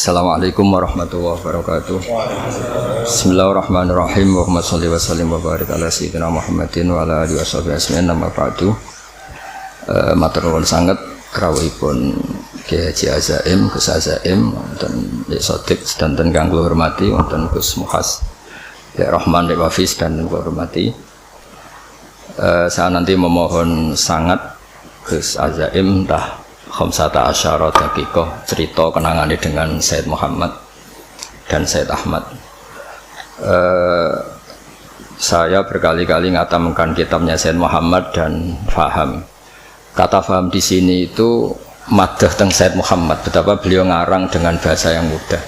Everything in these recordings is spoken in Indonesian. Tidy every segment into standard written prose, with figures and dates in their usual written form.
Assalamualaikum warahmatullahi wabarakatuh. Bismillahirrahmanirrahim. Allahumma sholli wa sallim wa barik ala sayyidina Muhammadin wa ala alihi washabihi ajmain. Amma ba'du. Matur nuwun sanget rawuhipun Ki Haji Azaim, Gus Azaim wonten Sodik sedanten kang kula hormati, wonten Gus Muhas ya Rahman Dek Wafis dan kula hormati. Saya nanti memohon sangat Gus Azaim tah khamsata asyara daqiqah cerita kenangannya dengan Sayyid Muhammad dan Sayyid Ahmad. Saya berkali-kali ngatamkan kitabnya Sayyid Muhammad dan faham. Kata faham di sini itu madah teng Sayyid Muhammad, betapa beliau ngarang dengan bahasa yang mudah.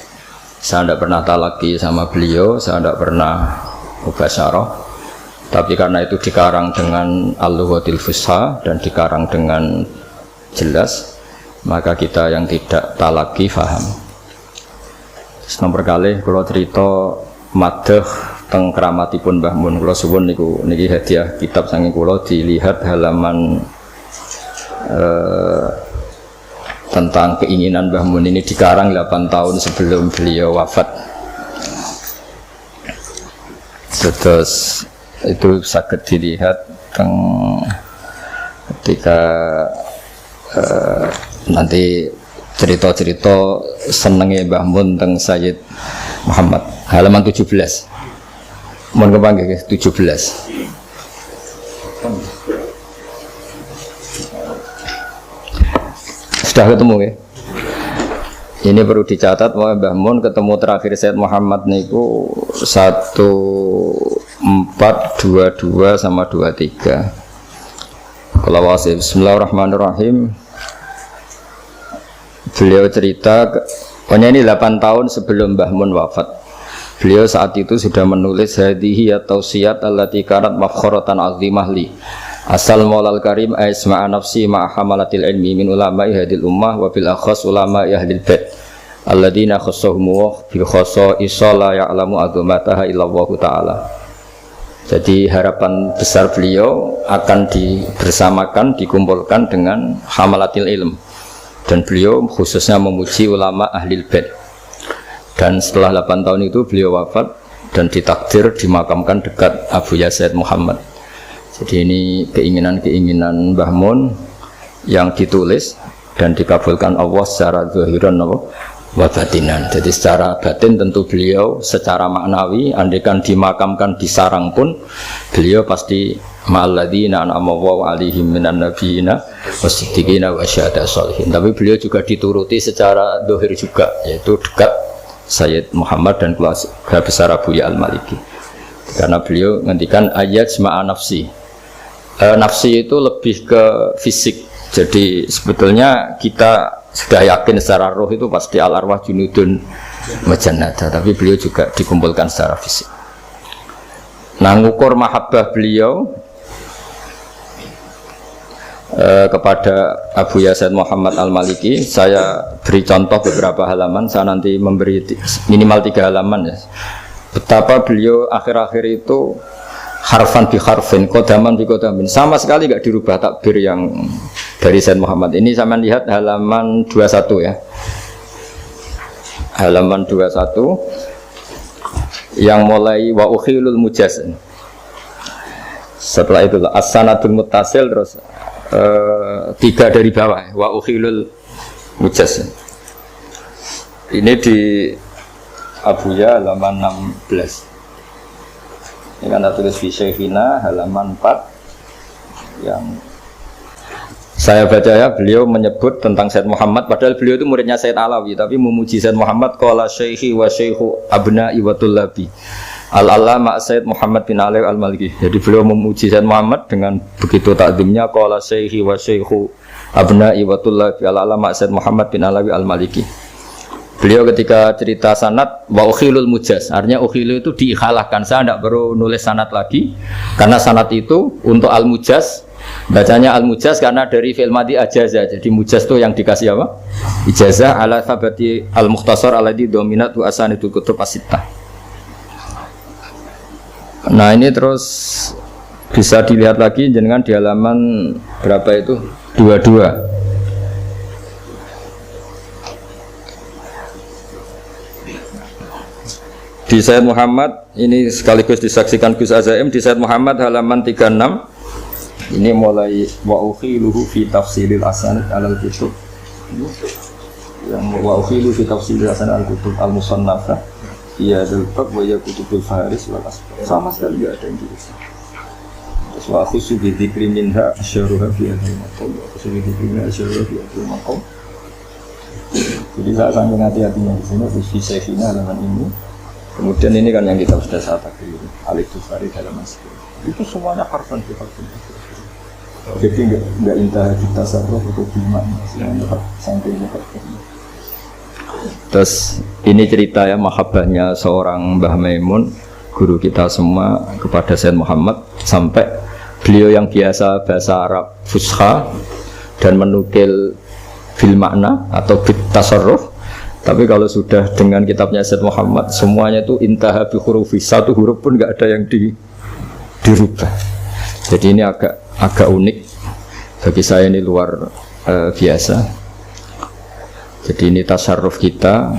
Saya tidak pernah talaki sama beliau, saya tidak pernah mubasyarah, tapi karena itu dikarang dengan al-lughatil fusha dan dikarang dengan jelas, maka kita yang tidak talaki faham. Nomor kali kalau cerita madah teng keramatipun Mbah Mun, kula suwun niku niki hadiah kitab saking kula, dilihat halaman tentang keinginan Mbah Mun ini dikarang 8 tahun sebelum beliau wafat. Terus itu saged dilihat teng ketika nanti cerita-cerita senenge Mbah Mun teng Sayyid Muhammad halaman 17. Mun kepanggih 17. Sudah ketemu ya. Ini perlu dicatat bahwa Mbah Mun ketemu terakhir Sayyid Muhammad niku 1422 sama 23. Kalau wasif Bismillahirrahmanirrahim. Beliau cerita, pokoknya ini 8 tahun sebelum Mbah Mun wafat. Beliau saat itu sudah menulis hadihi atau siyat allati karat mafkhoratan azimah li. Asal maulal karim aisma'a nafsi ma'a hamalatil ilmi min ulama'i hadil ummah wa bil akhas ulama'i ahlil bait alladina khassahum bi khassa la ya'lamu azamataha illallahu ta'ala. Jadi harapan besar beliau akan dibersamakan, dikumpulkan dengan hamalatil ilm. Dan beliau khususnya memuji ulama ahlil bait. Dan setelah 8 tahun itu beliau wafat dan ditakdir dimakamkan dekat Abu Yazid Muhammad. Jadi ini keinginan-keinginan Mbah Mun yang ditulis dan dikabulkan Allah secara zahiran wa batinan. Jadi secara batin tentu beliau secara maknawi andaikan dimakamkan di sarang pun beliau pasti ma'alladzina an'ama Allahu 'alaihim minan nabiyina wasiddiqina wasyuhada'i sholihin. Tapi beliau juga dituruti secara zahir juga, yaitu dekat Sayyid Muhammad dan keluarga besar Abu Ya Al-Maliki. Karena beliau ngendikan ayat sema'a nafsi. Nafsi itu lebih ke fisik. Jadi sebetulnya kita sudah yakin secara roh itu pasti al-arwah junudun majannada, tapi beliau juga dikumpulkan secara fisik. Nah, ngukur mahabbah beliau kepada Abu Yazid Muhammad Al-Maliki, saya beri contoh beberapa halaman. Saya nanti memberi minimal 3 halaman ya. Betapa beliau akhir-akhir itu harfan bi harfin, kodaman bi kodamin, sama sekali nggak dirubah takbir yang dari Sayyid Muhammad. Ini sama lihat halaman 21 ya. Halaman 21 yang mulai wa ukhilul mujaz. Setelah itu as-sanadul muttasil, terus 3 dari bawah wa ukhilul mujaz. Ini di Abuya halaman 16. Ini kan tulis fi Syekhina halaman 4 yang saya baca ya. Beliau menyebut tentang Sayyid Muhammad, padahal beliau itu muridnya Sayyid Alawi, tapi memuji Sayyid Muhammad. Qala syekhi wa syekhu abna'i wa tullabi al-allama Sayyid Muhammad bin Ali Al-Maliki. Jadi beliau memuji Sayyid Muhammad dengan begitu takdimnya, qala syekhi wa syekhu abna'i wa tullabi al-allama Sayyid Muhammad bin Ali Al-Maliki. Beliau ketika cerita sanad wa ukhilul mujaz, artinya ukhilu itu diikhalahkan. Saya tidak perlu nulis sanad lagi, karena sanad itu untuk al-mujaz, bacanya al-mujaz karena dari fi'il madhi ajaza. Jadi mujaz itu yang dikasih apa? Ijazah ala thabati al-mukhtasar alladhi dominatu asanidul kutub as-sittah. Nah, ini terus bisa dilihat lagi jenengan di halaman berapa itu? 22. Di Sayyid Muhammad ini sekaligus disaksikan Gus Azaim di Sayyid Muhammad halaman 36. Ini mulai wa ukhiluhu fi tafsilil asanid alal kutub. Yang wa ukhilu fi tafsilil asanid al kutub al musannafah. Iya dalbab wa ya kutubul faris wal asbab. Sama sekali enggak ada yang gitu. Terus wa khusu bi dzikri minha asyruha fi hadhil maqam. Khusu bi dzikri minha asyruha fi hadhil maqam. Jadi saya sangat hati-hatinya di sini di sesina halaman ini. Kemudian ini kan yang kita sudah saat tadi alif tufari dalam masjid. Itu semuanya harfan kita. Jadi enggak intah kita sarroh atau bimak sampai muka. Terus ini cerita ya mahabbahnya seorang Mbah Maimun guru kita semua kepada Sayyid Muhammad sampai beliau yang biasa bahasa Arab fusha dan menukil bil makna atau bit tasarruf, tapi kalau sudah dengan kitabnya Sayyid Muhammad semuanya itu intaha bi hurufi, satu huruf pun enggak ada yang dirubah. Jadi ini agak unik bagi saya, ini luar biasa. Jadi ini tasarruf kita,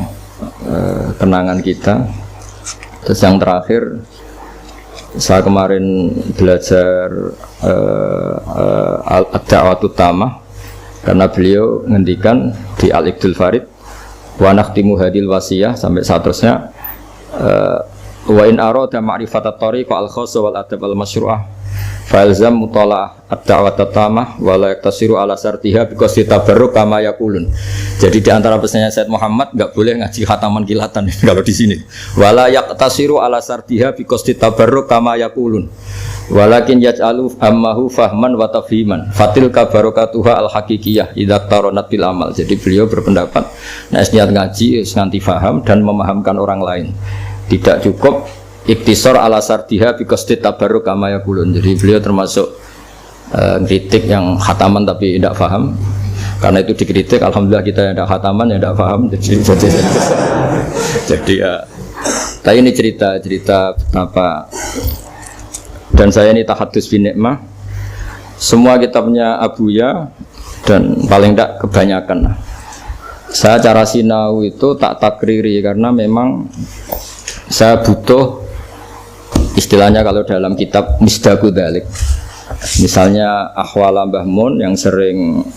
kenangan kita. Terus yang terakhir, saya kemarin belajar ad-da'watut tamah karena beliau ngendikan di Al-Iqdul Farid wa nakhtimu hadil wasiyah sampai seterusnya wa in arada ma'rifatat tariq al-khassa wal adab al-masyru'ah falzam mutala'ah ad-da'watat tamah wa la yaktasiru ala sartiha biqasdi tabarruk kama yaqulun. Jadi di antara pesannya Sayyid Muhammad enggak boleh ngaji khataman kilatan kalau di sini. Wa la yaktasiru ala sartiha biqasdi tabarruk kama yaqulun. Walakin yaj'alu ammahu fahman wa tafhiman. Fatil kabarakatuha al-haqiqiyah idza taronat bil amal. Jadi beliau berpendapat nek niat ngaji nganti faham dan memahamkan orang lain. Tidak cukup iktisar ala sardiha biqasdi tabarruk kama yaqulun. Jadi beliau termasuk kritik yang khataman tapi tidak paham. Karena itu dikritik, alhamdulillah kita yang tidak khataman yang tidak paham. Jadi ya. Tapi ini cerita betapa. Dan saya ini tahadus bin nikmah. Semua kitabnya Abuya dan paling tidak kebanyakan. Saya cara sinau itu tak takriri karena memang saya butuh istilahnya kalau dalam kitab misdaku dzalik. Misalnya Ahwala Mbah Mun yang sering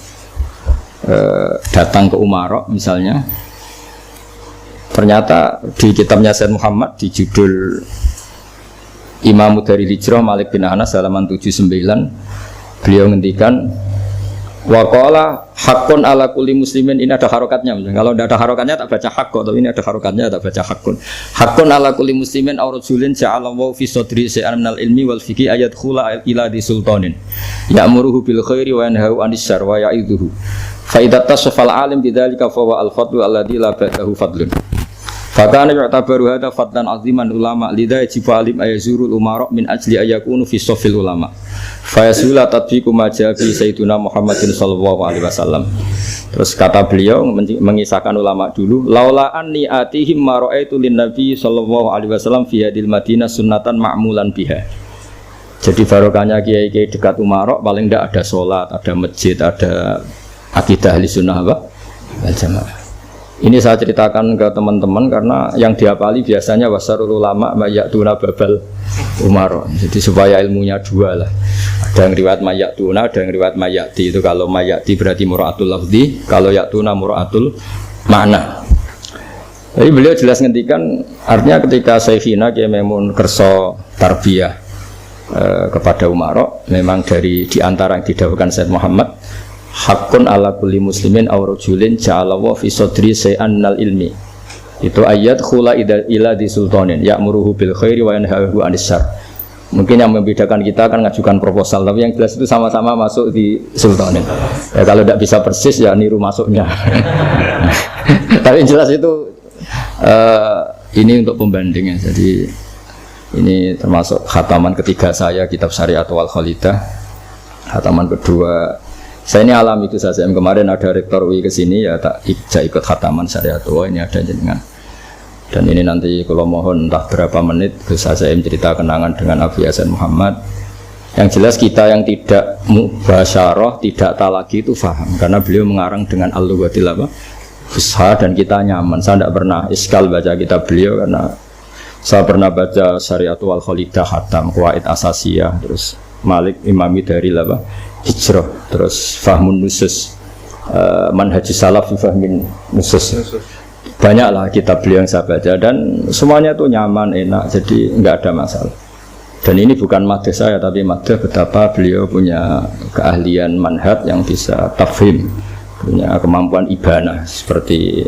datang ke Umarok misalnya. Ternyata di kitabnya Sayyid Muhammad di judul Imam dari Hijrah Malik bin Anas halaman 79 beliau ngendikan waqala haqqun ala kulli muslimin. Ini ada harokatnya, kalau tidak ada harokatnya tak baca haqqo, tapi ini ada harokatnya tak baca haqqun. Haqqun ala kulli muslimin aw rajulin ja'alallahu fi sadri shay'an minal ilmi wal fiqhi ayat khula ila di sultanin ya'muruhu bil khairi wa yanhahu 'anil syarri wa ya'idhuhu fa idza tasafal alim bidzalika fa wa al fadlu alladzi la ba'dahu fadlun. Fakana yu'tabaru hadza fadlan 'aziman ulama lidha yajibu alim ayazurul umara min ajli ayakunu fi safil ulama. Fayasula tatbiqu ma ja'a fi sayyidina Muhammadin sallallahu alaihi wasallam. Terus kata beliau mengisahkan ulama dulu, laula anni atihim ma ra'aitu lin nabi sallallahu alaihi wasallam fi hadil madinah sunnatan ma'mulan biha. Jadi barokahnya kiai-kiai dekat Umarok paling tidak ada sholat, ada masjid, ada akidah ahli sunnah wal jamaah. Ini saya ceritakan ke teman-teman karena yang dihafali biasanya wasarul ulama mayatuna babal Umar. Jadi supaya ilmunya dua lah. Ada yang riwayat mayatuna, ada yang riwayat mayati. Itu kalau mayati berarti mura'atul lafzi, kalau yatuna mura'atul makna. Jadi beliau jelas ngendikan artinya ketika Syekhina Kiai Maimun kerso tarbiyah kepada Umar, memang dari diantara yang didahulukan Sayyid Muhammad hakun ala kulli muslimin aw rajulin ja'alallahu fi sadri shay'an minal ilmi. Itu ayat khula ila di sultanin ya'muruhu bil khairi wa yanhahu 'anil syarr. Mungkin yang membedakan kita akan ngajukan proposal, tapi yang jelas itu sama-sama masuk di sultanin. Ya kalau tidak bisa persis ya niru masuknya. Tapi yang jelas itu ini untuk pembandingnya. Jadi ini termasuk khataman ketiga saya kitab Syariat wal Khalidah. Khataman kedua saya ini alami itu saja. Kemarin ada rektor UI ke sini ya tak ikut khataman Syariat. Oh ini ada jenengan. Dan ini nanti kalau mohon entah berapa menit bisa saya cerita kenangan dengan Abu Hasan Muhammad. Yang jelas kita yang tidak mubasyarah, tidak talaki itu faham karena beliau mengarang dengan al-lughatil fusha dan kita nyaman. Saya tidak pernah iskal baca kitab beliau karena saya pernah baca Syariatul wal Khalidah Hatam, Qawaid Asasiyah, terus Malik Imami dari apa? Hijrah, terus Fahmun Nusus, Manhajus Salaf fi Fahmin Nusus. Banyaklah kitab beliau yang saya baca dan semuanya itu nyaman, enak, jadi nggak ada masalah. Dan ini bukan madhah saya, tapi madhah betapa beliau punya keahlian manhaj yang bisa tafhim, punya kemampuan ibanah seperti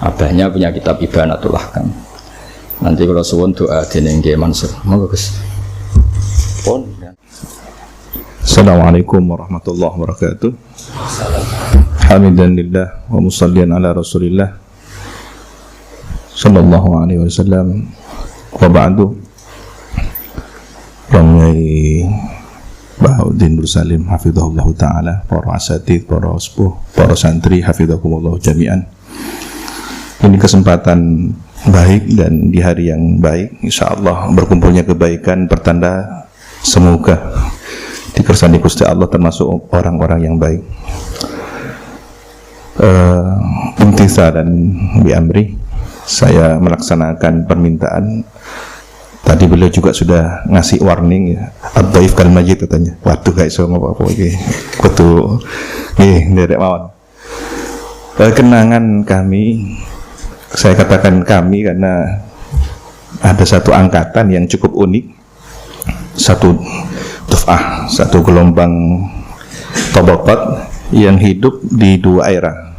abahnya punya kitab Ibanatul Ahkam. Nanti kalau suwun doa dening Nggih Mansur. Monggo Gus. Pun. Assalamualaikum warahmatullahi wabarakatuh. Hamdanillah wa musallian ala Rasulillah sallallahu alaihi wasallam. Wa ba'du. Ramai Bahauddin Nur Salim hafizahullah taala, para asatidz, para sepuh, para santri hafizahumullah jami'an. Ini kesempatan baik dan di hari yang baik, insyaallah berkumpulnya kebaikan pertanda semoga dikersani Gusti Allah termasuk orang-orang yang baik. Imtithalan bi amri, saya melaksanakan permintaan. Tadi beliau juga sudah ngasih warning ya, ad-dhaif kal majid katanya. Waduh gak iso ngopo-opo iki. Kudu nggih nderek mawon. Kenangan kami, saya katakan kami karena ada satu angkatan yang cukup unik, satu duf'ah, satu gelombang tabaqat yang hidup di dua era,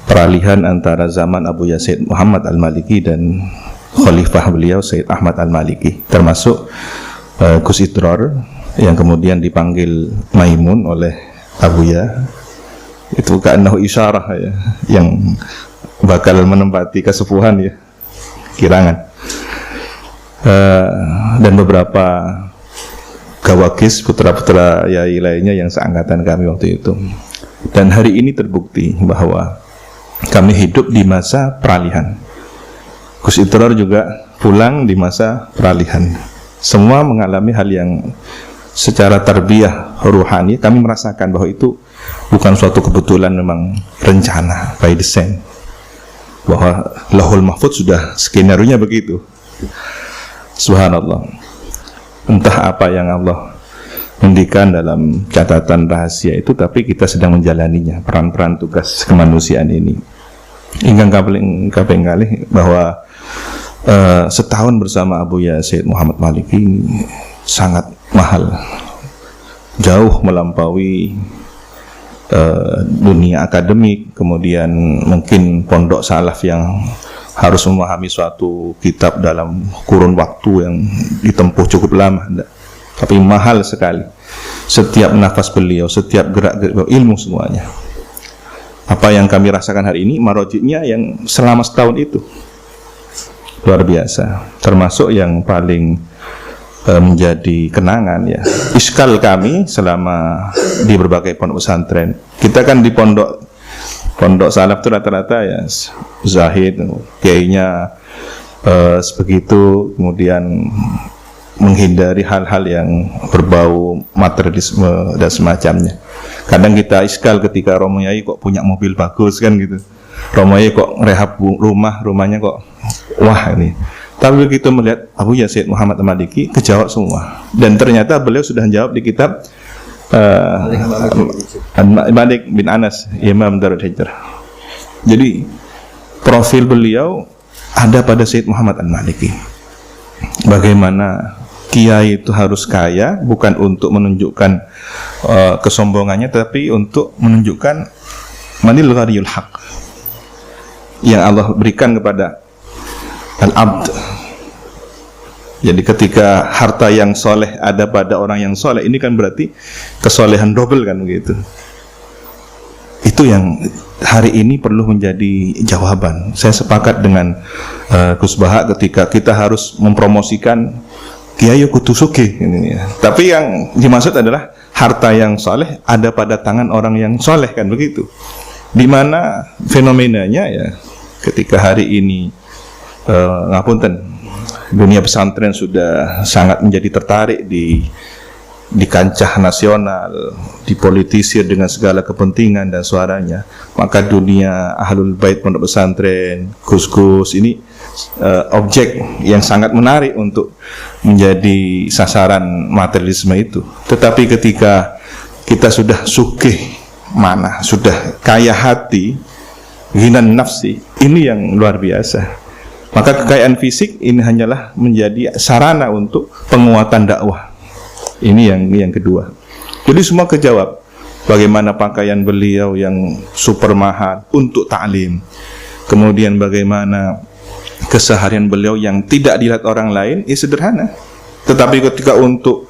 peralihan antara zaman Abu Yazid Muhammad Al-Maliki dan khalifah beliau Sayyid Ahmad Al-Maliki, termasuk Gus Idrar yang kemudian dipanggil Maimun oleh Abuya. Itu ka'annahu isyarah ya, yang bakal menempati kesepuhan ya, kirangan. Dan beberapa gawakis putra-putra yai lainnya yang seangkatan kami waktu itu. Dan hari ini terbukti bahwa kami hidup di masa peralihan. Gus Idrar juga pulang di masa peralihan. Semua mengalami hal yang secara tarbiyah ruhani kami merasakan bahwa itu bukan suatu kebetulan, memang rencana by design, bahwa Lauhul Mahfuz sudah skenario-nya begitu. Subhanallah. Entah apa yang Allah hendikan dalam catatan rahasia itu, tapi kita sedang menjalaninya, peran-peran tugas kemanusiaan ini. Ingkang kaping kalih bahwa setahun bersama Abu Yazid Muhammad Maliki ini sangat mahal, jauh melampaui dunia akademik, kemudian mungkin pondok salaf yang harus memahami suatu kitab dalam kurun waktu yang ditempuh cukup lama, tapi mahal sekali. Setiap nafas beliau, setiap gerak-gerik ilmu semuanya. Apa yang kami rasakan hari ini, marojiknya yang selama setahun itu luar biasa. Termasuk yang paling menjadi kenangan ya, iskal kami selama di berbagai pondok pesantren. Kita kan di pondok salaf itu rata-rata ya zahid, kiainya sebegitu, kemudian menghindari hal-hal yang berbau materialisme dan semacamnya. Kadang kita iskal ketika Romo Yai kok punya mobil bagus kan gitu, Romo Yai kok rehab rumahnya kok wah ini. Tapi begitu melihat Abu Yazid Muhammad Al-Maliki, kejawab semua. Dan ternyata beliau sudah menjawab di kitab Malik bin Anas, Imam Darul Hijrah. Jadi profil beliau ada pada Sayyid Muhammad Al-Maliki. Bagaimana kiai itu harus kaya, bukan untuk menunjukkan kesombongannya, tapi untuk menunjukkan manil ghariyul haq yang Allah berikan kepada al-abd. Jadi ketika harta yang soleh ada pada orang yang soleh, ini kan berarti kesolehan double kan begitu. Itu yang hari ini perlu menjadi jawaban. Saya sepakat dengan Gus Bahak ketika kita harus mempromosikan kiai kudu sugih ini ya. Tapi yang dimaksud adalah harta yang soleh ada pada tangan orang yang soleh kan begitu. Di mana fenomenanya ya, ketika hari ini ngapunten, dunia pesantren sudah sangat menjadi tertarik di di kancah nasional, dipolitisir dengan segala kepentingan dan suaranya, maka dunia ahlul bait pondok pesantren, gus-gus ini objek yang sangat menarik untuk menjadi sasaran materialisme itu. Tetapi ketika kita sudah sugih mana, sudah kaya hati, ghinan nafsi, ini yang luar biasa. Maka kekayaan fisik ini hanyalah menjadi sarana untuk penguatan dakwah. Ini yang kedua. Jadi semua kejawab. Bagaimana pakaian beliau yang super mahal untuk ta'lim. Kemudian bagaimana keseharian beliau yang tidak dilihat orang lain, sederhana. Tetapi ketika untuk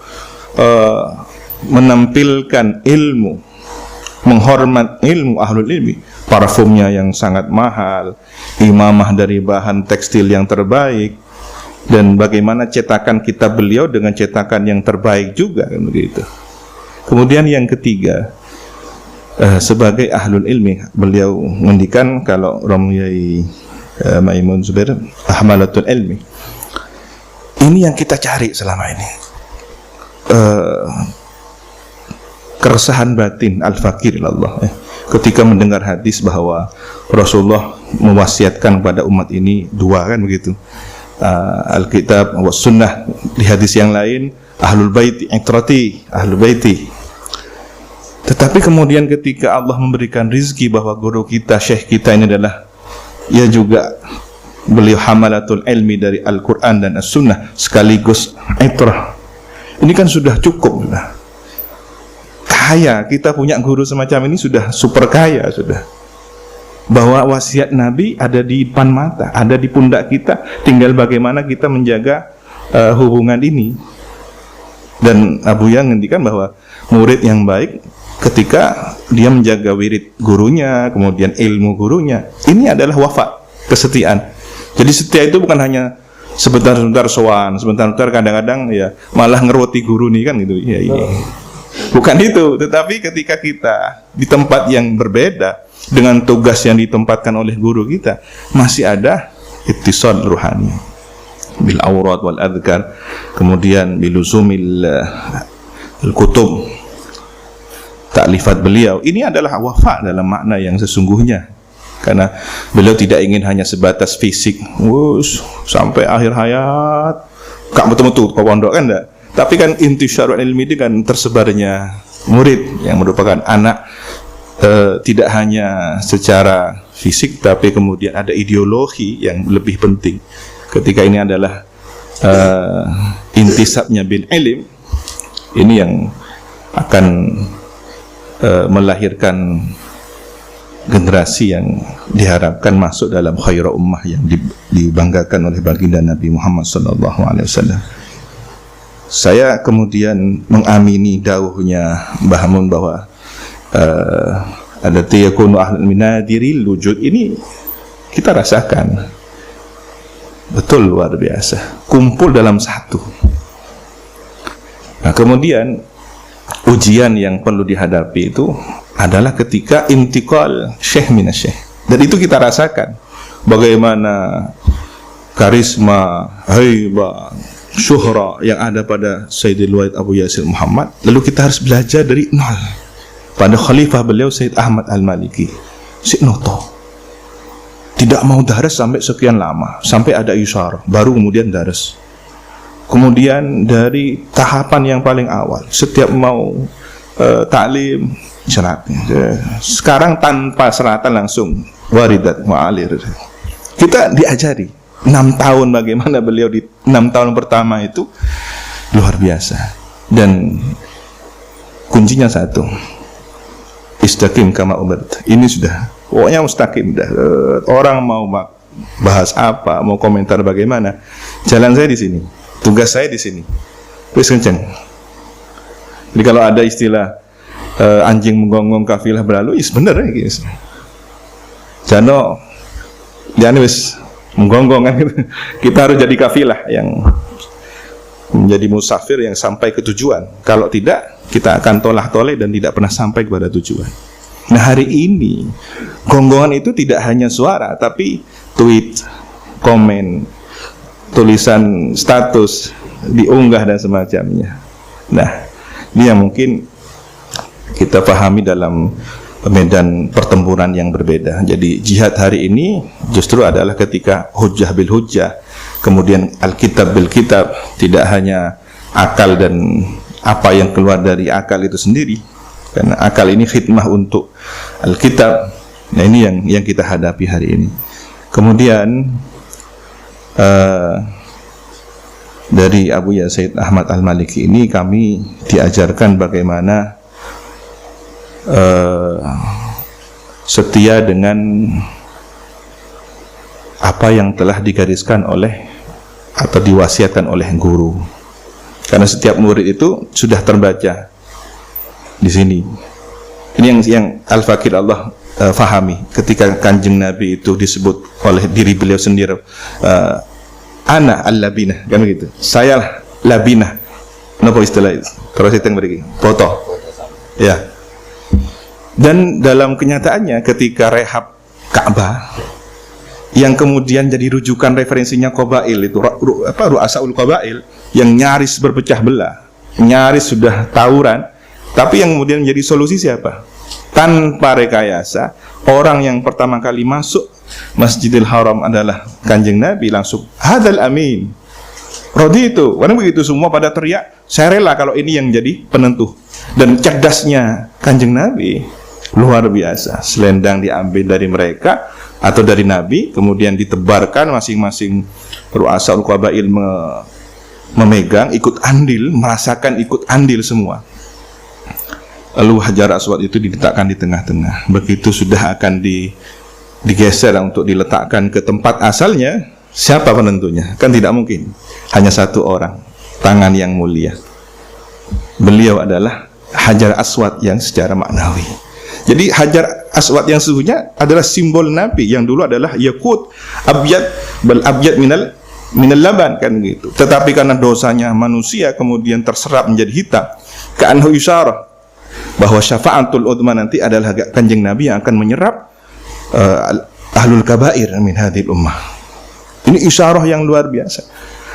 menampilkan ilmu, menghormat ilmu ahlul ilmi, parfumnya yang sangat mahal, imamah dari bahan tekstil yang terbaik, dan bagaimana cetakan kitab beliau dengan cetakan yang terbaik juga, kan begitu. Kemudian yang ketiga, sebagai ahlul ilmi, beliau mendikan kalau Romyai Maimun Zubair ahmalatul ilmi. Ini yang kita cari selama ini, keresahan batin al-fakir ilallah, ketika mendengar hadis bahwa Rasulullah mewasiatkan kepada umat ini dua, kan begitu, Alkitab wa sunnah. Di hadis yang lain ahlul baiti itrati, ahlul baiti. Tetapi kemudian ketika Allah memberikan rizki bahwa guru kita, syekh kita ini adalah, ia juga beliau hamalatul ilmi dari Al-Quran dan As-Sunnah sekaligus itrah, ini kan sudah cukup lah. Kaya, kita punya guru semacam ini sudah super kaya sudah. Bahwa wasiat Nabi ada di depan mata, ada di pundak kita, tinggal bagaimana kita menjaga hubungan ini. Dan Abu Yang ngendikan bahwa murid yang baik ketika dia menjaga wirid gurunya, kemudian ilmu gurunya, ini adalah wafa, kesetiaan. Jadi setia itu bukan hanya sebentar-sebentar sowan, sebentar-sebentar kadang-kadang ya malah ngeroti guru nih, kan gitu. Ya, iya. Bukan itu, tetapi ketika kita di tempat yang berbeda dengan tugas yang ditempatkan oleh guru kita, masih ada ittisal ruhani bil awrat wal adhkar, kemudian biluzumil kutub, taklifat beliau. Ini adalah wafa dalam makna yang sesungguhnya, karena beliau tidak ingin hanya sebatas fisik, sampai akhir hayat gak betul-betul ke pondok, kan enggak. Tapi kan intisyarul ilmi itu kan tersebarnya murid yang merupakan anak, tidak hanya secara fisik, tapi kemudian ada ideologi yang lebih penting. Ketika ini adalah intisabnya bil ilm, ini yang akan melahirkan generasi yang diharapkan masuk dalam khairu ummah yang dibanggakan oleh baginda Nabi Muhammad SAW. Saya kemudian mengamini dawuhnya Mbah Mun bahwa ada tiyakunu ahlul minadiril wujud, ini kita rasakan betul luar biasa, kumpul dalam satu. Nah, kemudian ujian yang perlu dihadapi itu adalah ketika intiqal syekh minasyekh, dan itu kita rasakan bagaimana karisma, haibah, syuhra yang ada pada Sayyidil Wahid Abu Yasir Muhammad. Lalu kita harus belajar dari nol pada khalifah beliau Sayyid Ahmad Al-Maliki, Syekh Noto. Tidak mau daras sampai sekian lama, sampai ada isyarah, baru kemudian daras. Kemudian dari tahapan yang paling awal, setiap mau taklim syaratnya. Sekarang tanpa seratan langsung waridat mu'alir. Kita diajari 6 tahun bagaimana beliau di 6 tahun pertama itu luar biasa. Dan kuncinya satu, istaqim kama umirt. Ini sudah pokoknya mustaqim dah. Orang mau bahas apa, mau komentar bagaimana, jalan saya di sini, tugas saya di sini, terus kenceng. Jadi kalau ada istilah anjing menggonggong kafilah berlalu, bener ya guys. Jano jangan wis menggonggong kan gitu. Kita harus jadi kafilah yang menjadi musafir yang sampai ke tujuan. Kalau tidak, kita akan tolah-toleh dan tidak pernah sampai kepada tujuan. Nah, hari ini gonggongan itu tidak hanya suara, tapi tweet, komen, tulisan status, diunggah dan semacamnya. Nah, Ini yang mungkin kita pahami dalam medan pertempuran yang berbeda. Jadi jihad hari ini justru adalah ketika hujjah bil hujjah, kemudian alkitab bil kitab, tidak hanya akal dan apa yang keluar dari akal itu sendiri, karena akal ini khidmah untuk alkitab. Nah, ini yang kita hadapi hari ini. Kemudian dari Abu Yazid Ahmad Al-Maliki ini kami diajarkan bagaimana setia dengan apa yang telah digariskan oleh atau diwasiatkan oleh guru. Karena setiap murid itu sudah terbaca di sini. Ini yang Al-Fakir Allah fahami ketika Kanjeng Nabi itu disebut oleh diri beliau sendiri, ana al-labinah, kan begitu. Saya labinah. Napa istilah itu? Terus itu yang beri foto. Ya. Dan dalam kenyataannya ketika rehab Ka'bah yang kemudian jadi rujukan referensinya Qabail itu Ru'asaul Qabail yang nyaris berpecah belah, nyaris sudah tawuran, tapi yang kemudian menjadi solusi siapa? Tanpa rekayasa, orang yang pertama kali masuk Masjidil Haram adalah Kanjeng Nabi, langsung hadzal amin. Rodi itu, karena begitu semua pada teriak, saya rela kalau ini yang jadi penentu. Dan cerdasnya Kanjeng Nabi luar biasa. Selendang diambil dari mereka atau dari Nabi, kemudian ditebarkan, masing-masing Ru'asaul Qabail memegang, ikut andil, merasakan ikut andil semua. Lalu Hajar Aswad itu diletakkan di tengah-tengah. Begitu sudah akan digeser untuk diletakkan ke tempat asalnya, siapa penentunya? Kan tidak mungkin hanya satu orang, tangan yang mulia. Beliau adalah Hajar Aswad yang secara maknawi. Jadi Hajar Aswad yang sesungguhnya adalah simbol Nabi yang dulu adalah yakut abyad bal abyad minal laban, kan gitu. Tetapi karena dosanya manusia kemudian terserap menjadi hitam. Ka'anhu isyarah bahwa syafa'atul udma nanti adalah Kanjeng Nabi yang akan menyerap ahlul kabair min hadhil ummah. Ini isyarah yang luar biasa.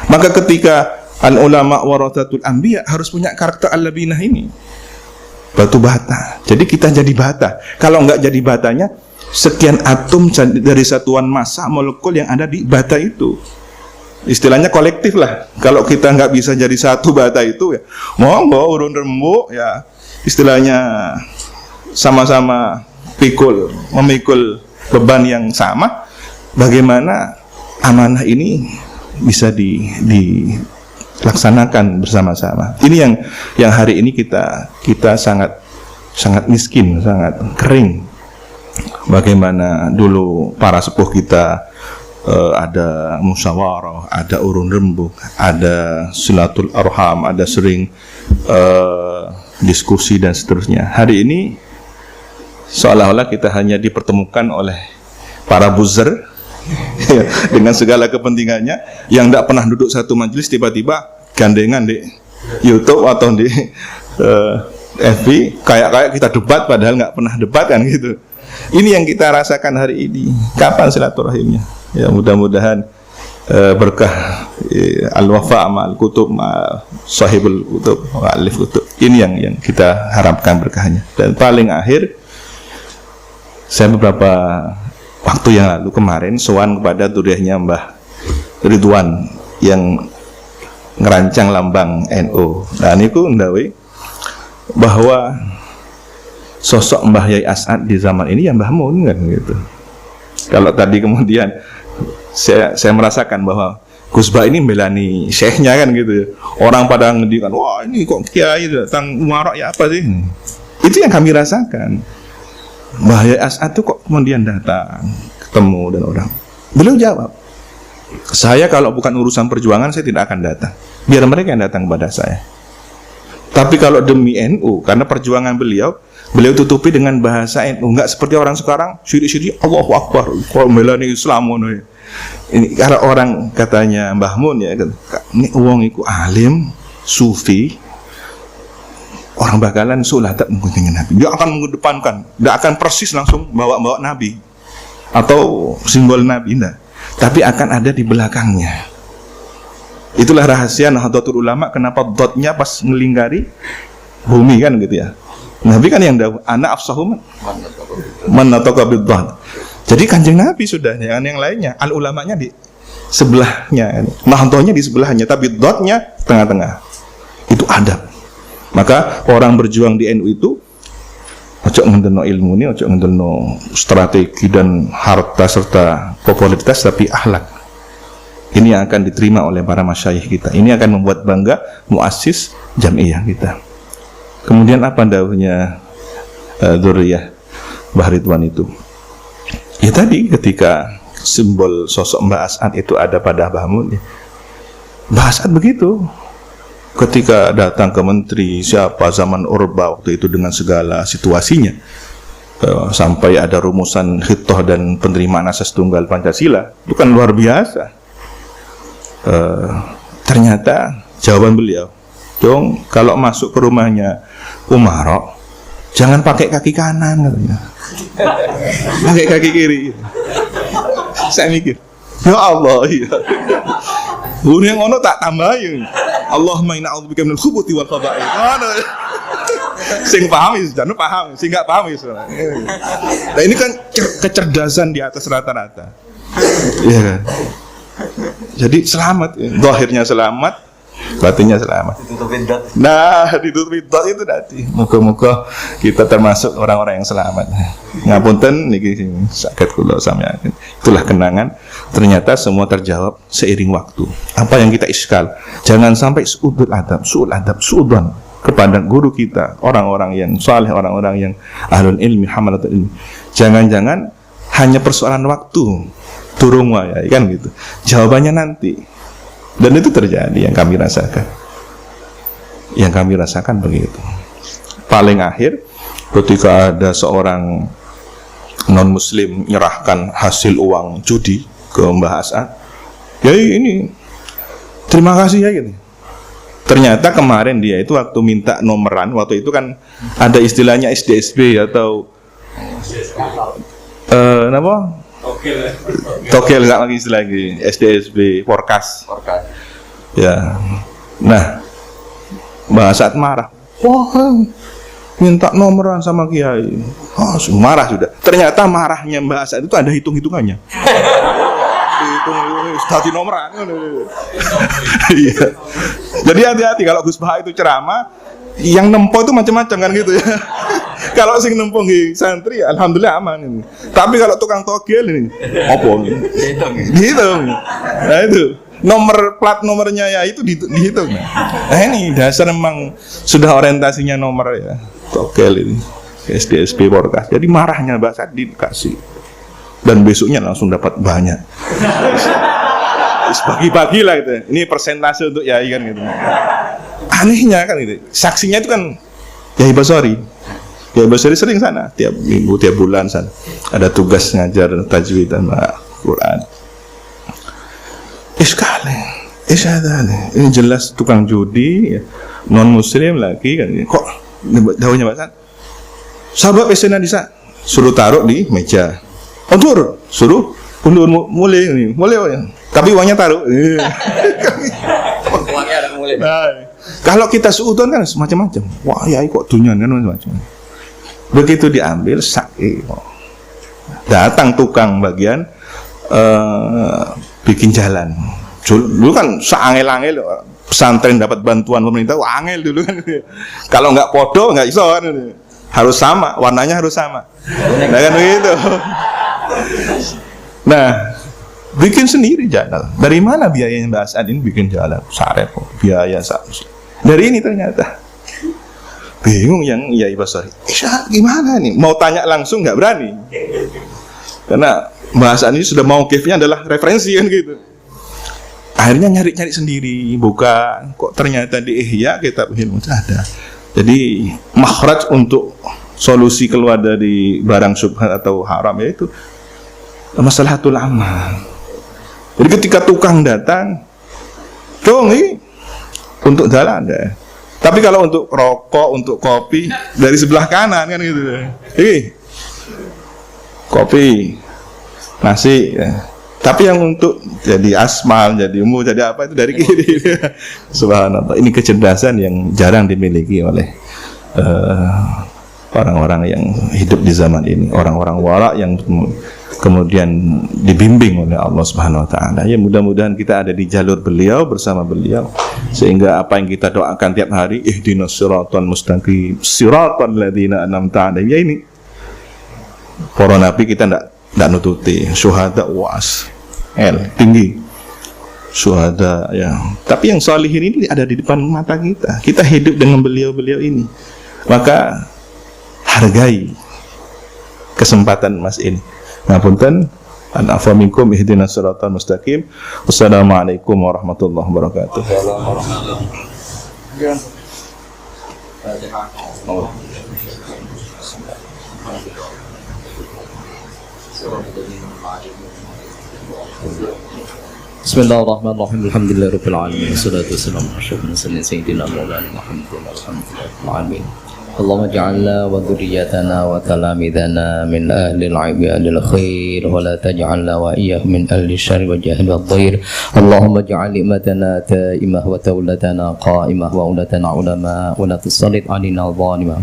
Maka ketika al ulama warathatul anbiya harus punya karakter al-labinah ini, batu bata. Jadi kita jadi bata. Kalau enggak jadi batanya, sekian atom dari satuan massa molekul yang ada di bata itu. Istilahnya kolektif lah. Kalau kita enggak bisa jadi satu bata itu, ya monggo urun rembuk, ya istilahnya sama-sama memikul beban yang sama. Bagaimana amanah ini bisa dilaksanakan bersama-sama. Ini yang hari ini kita sangat miskin, sangat kering. Bagaimana dulu para sepuh kita ada musyawarah, ada urun rembuk, ada silatul arham, ada sering diskusi dan seterusnya. Hari ini seolah-olah kita hanya dipertemukan oleh para buzzer dengan segala kepentingannya yang tidak pernah duduk satu majelis, tiba-tiba gandengan di YouTube atau di FB kayak kita debat padahal nggak pernah debat, kan gitu. Ini yang kita rasakan hari ini. Kapan silaturahimnya? Ya mudah-mudahan berkah al-wafa ma'al kutub sahibul kutub alif kutub. Ini yang kita harapkan berkahnya. Dan paling akhir, saya beberapa waktu yang lalu kemarin sowan kepada duriahnya Mbah Ridwan yang ngerancang lambang NU. Nah niku ndawe bahwa sosok Mbah Yai As'ad di zaman ini ya Mbah Mun, kan gitu. Kalau tadi kemudian saya merasakan bahwa Gus Ba ini melani syekhnya, kan gitu. Orang pada ngedikan, wah ini kok kiai datang umarak ya apa sih? Itu yang kami rasakan. Mbah Yai As'ad itu kok kemudian datang ketemu dan orang. Beliau jawab, saya kalau bukan urusan perjuangan saya tidak akan datang. Biar mereka yang datang kepada saya. Tapi kalau demi NU, karena perjuangan beliau tutupi dengan bahasa NU, nggak seperti orang sekarang syirik-syirik Allahu Akbar, kok melani Islam ngono ya. Ini kalau orang katanya Mbah Mun ya, ini wong iku alim, sufi, orang bakalan sulah tak menggunting Nabi. Dia akan mengedepankan, tidak akan persis langsung bawa Nabi atau simbol Nabi, enggak. Tapi akan ada di belakangnya. Itulah rahasia Nahdlatul Ulama, kenapa dotnya pas ngelingkari bumi kan gitu ya. Nabi kan yang dahulu ana afsahu man nataqa bid-dhad. Jadi Kanjeng Nabi sudah, jangan yang lainnya. Al ulamanya di sebelahnya, nahdohnya di sebelahnya, tapi dotnya tengah-tengah. Itu adab. Maka orang berjuang di NU itu ojo ngendelno ilmu ini, ojo ngendelno strategi dan harta serta popularitas, tapi akhlak. Ini yang akan diterima oleh para masyayikh kita. Ini akan membuat bangga muassis jamiah kita. Kemudian apa dawuhnya Dzurriyah Mbah Ridwan itu? Ya tadi ketika simbol sosok Mbah As'ad itu ada pada Mbah Mun, Mbah As'ad begitu. Ketika datang ke menteri siapa zaman Orba waktu itu dengan segala situasinya, sampai ada rumusan khitoh dan penerimaan asas tunggal Pancasila, itu kan luar biasa. Ternyata jawaban beliau, dong kalau masuk ke rumahnya Umaro jangan pakai kaki kanan katanya, pakai kaki kiri. Saya mikir, ya Allah, iya. Yang ngono tak tambahin. Allahumma inna a'udzubika minal khubuthi wal khaba'ith. Sing paham wis, jan paham, sing enggak paham wis. Nah ini kan kecerdasan di atas rata-rata. Iya kan? Jadi selamat, zahirnya selamat, batinnya selamat. Nah, ditutupin dot itu tadi. Moga-moga kita termasuk orang-orang yang selamat. Ngapunten niki saged kula sampeyan. Itulah kenangan. Ternyata semua terjawab seiring waktu. Apa yang kita iskal, jangan sampai su'ul adab, su'udan kepada guru kita, orang-orang yang saleh, orang-orang yang ahlul ilmi, hamalatul ilmi. Jangan-jangan hanya persoalan waktu. Turung ya, kan gitu. Jawabannya nanti. Dan itu terjadi yang kami rasakan. Yang kami rasakan begitu. Paling akhir ketika ada seorang non-muslim menyerahkan hasil uang judi ke Mbah As'ad, ya ini terima kasih ya gitu. Ternyata kemarin dia itu waktu minta nomeran, waktu itu kan ada istilahnya SDSB atau apa? Togel nggak lagi istilah lagi, SDSB, Porkas. Ya, nah Mbah As'ad marah. Wah, minta nomeran sama Kiai. Oh, marah sudah. Ternyata marahnya Mbah As'ad itu ada hitung-hitungannya. Tadi nomeran. Iya. Jadi hati-hati kalau Gus Baha itu ceramah, yang nempo itu macam-macam kan gitu ya. Kalau sing nempo nggih santri, alhamdulillah aman ini. Tapi kalau tukang togel ini, apa ini? Dihitung. Nah itu nomor plat nomornya ya itu dihitung. Nah ini dasar memang sudah orientasinya nomor ya. Togel ini SDSB Porkas. Jadi marahnya Mbak As'ad dikasih. Dan besoknya langsung dapat banyak. Bagi-bagi lah gitu. Ini persentase untuk Yai kan gitu. Anehnya kan gitu. Saksinya itu kan Yai Basori. Yai Basori sering sana, tiap minggu, tiap bulan sana. Ada tugas ngajar tajwid dan Quran. Ini jelas tukang judi, non muslim lagi kan. Kok daunnya Mbak San? Sahabat esena disa suruh taruh di meja. Undur, suruh undur mulai. Tapi uangnya taruh. Uangnya ada mulai. Nah, kalau kita suudon kan semacam-macam. Wah, ya kok dunyan kan macam-macam. Begitu diambil sakit. Datang tukang bagian bikin jalan. Dulu kan seangel-angel pesantren dapat bantuan pemerintah, angel dulu kan. Kalau nggak podo nggak iso kan. Harus sama, warnanya harus sama. Nah kan begitu. Nah, bikin sendiri jalan. Dari mana biayanya Mbak As'ad ini bikin jalan? Sarep biaya satu. Dari ini ternyata. Bingung yang Yai Basori. Gimana nih? Mau tanya langsung nggak berani. Karena Mbak As'ad ini sudah mau give-nya adalah referensi kan gitu. Akhirnya nyari-nyari sendiri, buka. Kok ternyata di Ihya kitab ilmu ada. Jadi makhraj untuk solusi keluar dari barang syubhat atau haram yaitu maslahatul amal. Jadi ketika tukang datang, dong ini untuk jalan deh. Tapi kalau untuk rokok, untuk kopi dari sebelah kanan kan gitu. Kopi, nasi. Ya. Tapi yang untuk jadi asmal, jadi umum, jadi apa itu dari kiri. Subhanallah. Ini kecerdasan yang jarang dimiliki oleh orang-orang yang hidup di zaman ini, orang-orang wara yang kemudian dibimbing oleh Allah Subhanahu wa taala. Ya, mudah-mudahan kita ada di jalur beliau, bersama beliau, sehingga apa yang kita doakan tiap hari, ihdinas siratal mustaqim siratal ladzina an'amta 'alaihim, ya ini para nabi kita ndak nututi, syuhada was tinggi syuhada ya, tapi yang salihin ini ada di depan mata kita, kita hidup dengan beliau-beliau ini, maka hargai kesempatan mas ini. Ngapunten, an afa minkum ihdinas siratal mustaqim. Wassalamualaikum warahmatullahi wabarakatuh. Bismillahirrahmanirrahim. Alhamdulillahirabbil alamin. Wassalatu wassalamu ala asyrofil mursalin sayyidina maulana Muhammadin rabbil alamin. اللهم اجعلنا وذريتنا وتلاميذنا من أهل العلم وأهل الخير ولا تجعلنا وإياهم من أهل الشر والجهل والضير. اللهم اجعل أمتنا تائمة وتولتنا قائمة وأولتنا علماء ولا تسلط علينا ظالما.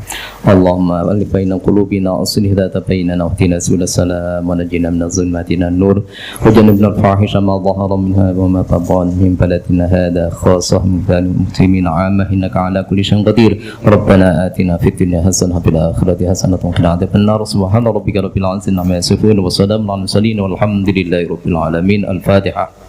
اللهم ألف بين قلوبنا أصلح ذات بيننا واهدنا سبل السلام ونجنا من الظلمات إلى النور وجنبنا الفاحش ما ظهر منها وما بطن من بلدنا هذا خاصة من المسلمين عامة إنك على كل شيء قدير. ربنا آتنا في الدنيا حسنة وفي الآخرة حسنة وقنا عذاب النار. سبحان ربك رب العزة عما يصفون وسلام على المرسلين والحمد لله رب العالمين. الفاتحة.